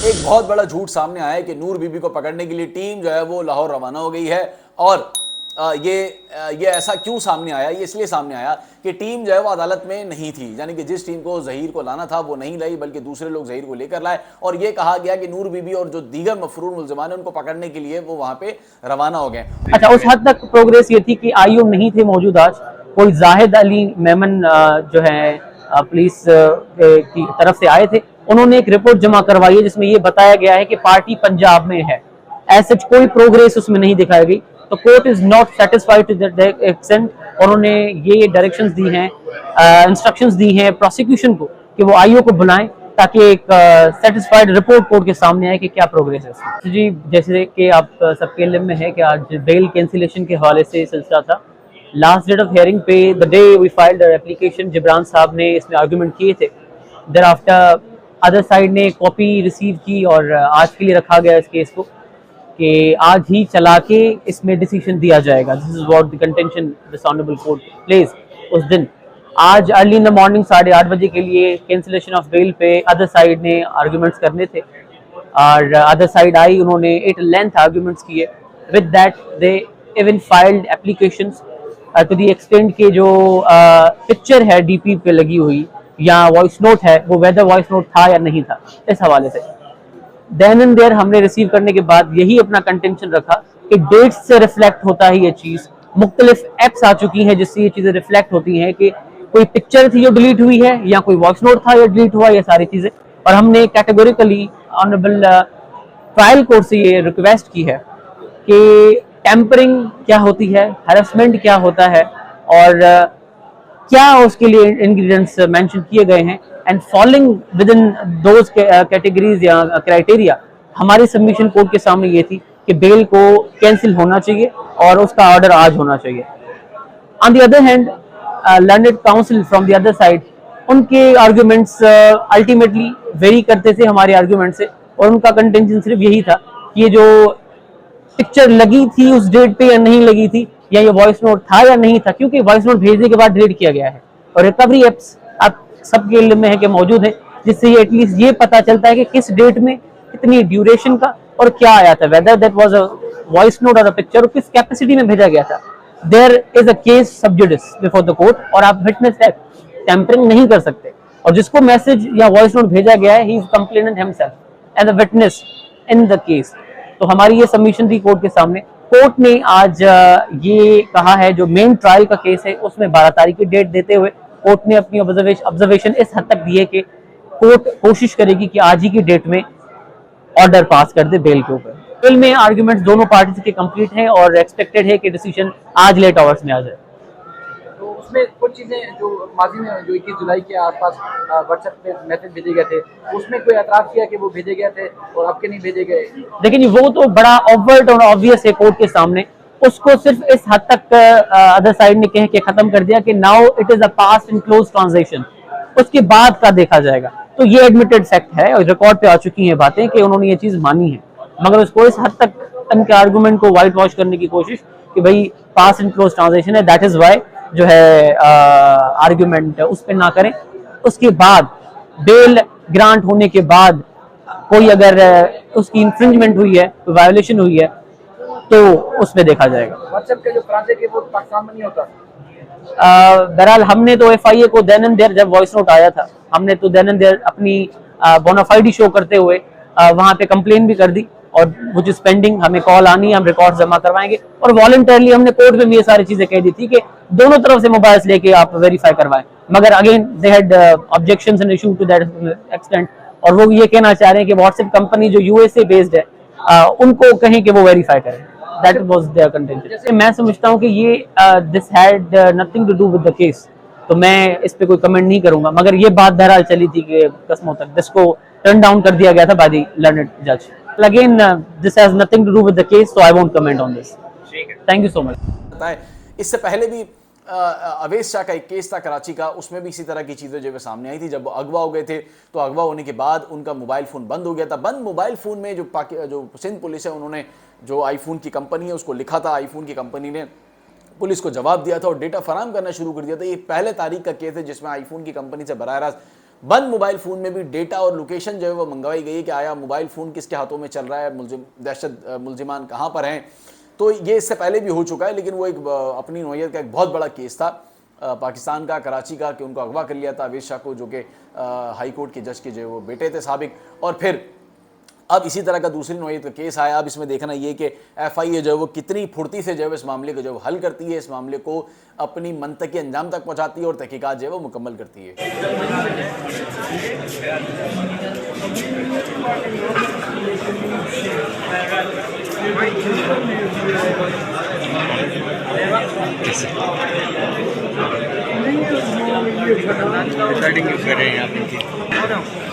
एक बहुत बड़ा झूठ सामने आया है कि नूर बीबी को पकड़ने के लिए टीम जो है वो लाहौर रवाना हो गई है। और ये ऐसा क्यों सामने आया? ये इसलिए सामने आया कि टीम जो है वो अदालत में नहीं थी, यानी कि जिस टीम को ज़हीर को लाना था वो नहीं लाई, बल्कि दूसरे लोग ज़हीर को लेकर लाए। और ये कहा गया कि नूर बीबी और जो दीगर मफरूर मुल्ज़िमान हैं उनको पकड़ने के लिए वो वहाँ पे रवाना हो गए। अच्छा, उस हद तक प्रोग्रेस ये थी कि आईओ नहीं थे मौजूद। आज कोई जाहिद अली मेमन जो है पुलिस की तरफ से आए थे, उन्होंने एक रिपोर्ट जमा करवाई है जिसमें ये बताया गया है कि पार्टी पंजाब में है। ऐसे कोई प्रोग्रेस उसमें नहीं दिखाई गई, तो court is not satisfied to that extent. उन्होंने ये डायरेक्शंस दी हैं, इंस्ट्रक्शंस दी हैं प्रोसिक्यूशन को कि वो आईओ को बुलाएं ताकि एक सेटिस्फाइड रिपोर्ट कोर्ट के सामने आए कि क्या प्रोग्रेस है उसमें। तो जी, जैसे कि आप सबके इल्म में है कि आज बेल कैंसिलेशन के हवाले से सिलसिला था। लास्ट डेट ऑफ हियरिंग पे the day we filed application, Jibran साहब ने इसमें आर्गूमेंट किए थे। देर आफ्टर अदर साइड ने कॉपी रिसीव की और आज के लिए रखा गया इस केस को कि आज ही चला के इसमें डिसीजन दिया जाएगा। This is what the contention this honourable court place उस दिन। आज अर्ली इन द मॉर्निंग 8:30 बजे के लिए कैंसिलेशन ऑफ बेल पे अदर साइड ने आर्गूमेंट्स करने थे और अदर साइड आई, उन्होंने 8 लेंथ आर्गूमेंट्स किए। With that they even filed applications to the extent के जो पिक्चर है डीपी पे लगी हुई या वॉइस नोट है, वो वेदर वॉइस नोट था या नहीं था, इस हवाले से देन एंड देयर हमने रिसीव करने के बाद यही अपना कंटेंशन रखा कि डेट्स से रिफ्लेक्ट होता है ये चीज। मुख्तलिफ एप्स आ चुकी हैं जिससे ये चीजें रिफ्लेक्ट होती हैं कि कोई पिक्चर थी जो डिलीट हुई है या कोई वॉइस नोट था या डिलीट हुआ, ये सारी चीजें। और हमने कैटेगोरिकली ऑनरेबल ट्रायल कोर्ट से ये रिक्वेस्ट की है कि टेम्परिंग क्या होती है, हैरेसमेंट क्या होता है और क्या उसके लिए इंग्रेडिएंट्स मेंशन किए गए हैं, and following with in those categories या क्राइटेरिया। हमारी सबमिशन कोर्ट के सामने ये थी कि बेल को कैंसिल होना चाहिए और उसका ऑर्डर आज होना चाहिए। On the other hand learned council from the other side, उनके आर्ग्यूमेंट्स अल्टीमेटली वेरी करते थे हमारे आर्ग्यूमेंट से, और उनका कंटेंशन सिर्फ यही था कि ये जो पिक्चर लगी थी उस डेट पे या नहीं लगी थी, या ये वॉइस नोट था या नहीं था, क्योंकि वॉइस नोट भेजने के बाद डिलीट किया गया है और रिकवरी एप्स आप सबके इल्म में है कि मौजूद है, जिससे ये एटलीस्ट ये पता चलता है कि किस डेट में कितनी ड्यूरेशन का और क्या आया था, whether that was a voice note और अ पिक्चर, किस कैपेसिटी में भेजा गया था। देयर इज अ केस सब जुडिस बिफोर द कोर्ट, और आप विटनेस है, टेम्परिंग नहीं कर सकते। और जिसको मैसेज या वॉइस नोट भेजा गया है, he is complainant himself as a witness in the case. तो हमारी ये सबमिशन थी कोर्ट के सामने। कोर्ट ने आज ये कहा है, जो मेन ट्रायल का केस है उसमें 12 तारीख की डेट देते हुए कोर्ट ने अपनी ऑब्जर्वेशन इस हद तक दी है कि कोर्ट कोशिश करेगी कि आज ही की डेट में ऑर्डर पास कर दे बेल के ऊपर। बेल में आर्ग्यूमेंट्स दोनों पार्टी के कंप्लीट हैं और एक्सपेक्टेड है कि डिसीजन आज लेट आवर्स में आ जाए। तो उसमें कुछ चीज़ें जो माजी में जो 21 जुलाई के आसपास व्हाट्सएप पे मैसेज भेजे गए थे, उसमें कोई एतराफ़ किया कि वो भेजे गए थे और आपके नहीं भेजे गए? लेकिन वो तो बड़ा ऑब्वर्ट और ऑब्वियस है कोर्ट के सामने, उसको सिर्फ इस हद तक अदर साइड ने कह के खत्म कर दिया कि now it is a past and close transaction, उसके बाद का देखा जाएगा। तो ये एडमिटेड फैक्ट है और रिकॉर्ड पे आ चुकी हैं बातें कि उन्होंने ये चीज मानी है, मगर उसको इस हद तक उनके आर्गुमेंट को व्हाइट वॉश करने की कोशिश कि भाई पास्ट एंड क्लोज ट्रांजैक्शन है, दैट इज वाई जो है आर्गुमेंट उस पर ना करें। उसके बाद बेल ग्रांट होने के बाद कोई अगर उसकी इंफ्रिंजमेंट हुई है, तो वायोलेशन हुई है, तो उसमें देखा जाएगा। व्हाट्सएप के जो ट्रांजेक्ट है वो पाकिस्तान में नहीं होता। बहरहाल हमने तो एफआईए को देन एंड देयर, जब वॉइस नोट आया था, हमने तो देन एंड देयर अपनी बोनाफाइडी शो करते हुए वहां पे कंप्लेन भी कर दी, और व्हिच इज पेंडिंग। हमें कॉल आनी है, हम रिकॉर्ड जमा करवाएंगे, और वॉलंटरली हमने कोर्ट में भी ये सारी चीजें कह दी थी कि दोनों तरफ से मोबाइल्स लेके आप वेरीफाई करवाएं, मगर again they had objections and issue to that extent. और वो ये कहना चाह रहे हैं कि व्हाट्सएप कंपनी जो यूएसए बेस्ड है, उनको कहें कि वो वेरीफाई करें। That was their contention. मैं समझता हूं कि ये this had nothing to do with the case, तो मैं इस पे कोई कमेंट नहीं करूंगा, मगर ये बात बहरहाल चली थी कि कसमों तक जिसको टर्न डाउन कर दिया गया था बाय द लर्नड जज। Again this has nothing to do with the case, so I won't comment on this. Thank you so much. इससे पहले भी अवेश शाह का एक केस था कराची का, उसमें भी इसी तरह की चीज़ें जो सामने आई थी। जब वो अगवा हो गए थे तो अगवा होने के बाद उनका मोबाइल फ़ोन बंद हो गया था। बंद मोबाइल फ़ोन में जो सिंध पुलिस है, उन्होंने जो आईफोन की कंपनी है उसको लिखा था, आईफोन की कंपनी ने पुलिस को जवाब दिया था और डेटा फराहम करना शुरू कर दिया था। ये पहले तारीख का केस है जिसमें आईफोन की कंपनी से बराह रास्त बंद मोबाइल फ़ोन में भी डेटा और लोकेशन जो है वो मंगवाई गई कि आया मोबाइल फ़ोन किसके हाथों में चल रहा है, मुलजिमान कहाँ पर हैं। तो ये इससे पहले भी हो चुका है, लेकिन वो एक अपनी नौइयत का एक बहुत बड़ा केस था पाकिस्तान का, कराची का, कि उनको अगवा कर लिया था अवेश शाह को, जो कि हाई कोर्ट के जज के जो वो बेटे थे साबिक। और फिर अब इसी तरह का दूसरी नौइयत का केस आया। अब इसमें देखना ये कि FIA जो है वो कितनी फुर्ती से जो है इस मामले को जो हल करती है, इस मामले को अपनी मंतकी अंजाम तक पहुंचाती है और तहकीकात जो है वो मुकम्मल करती है। रिकॉर्डिंग कर रहे हैं आप इनकी।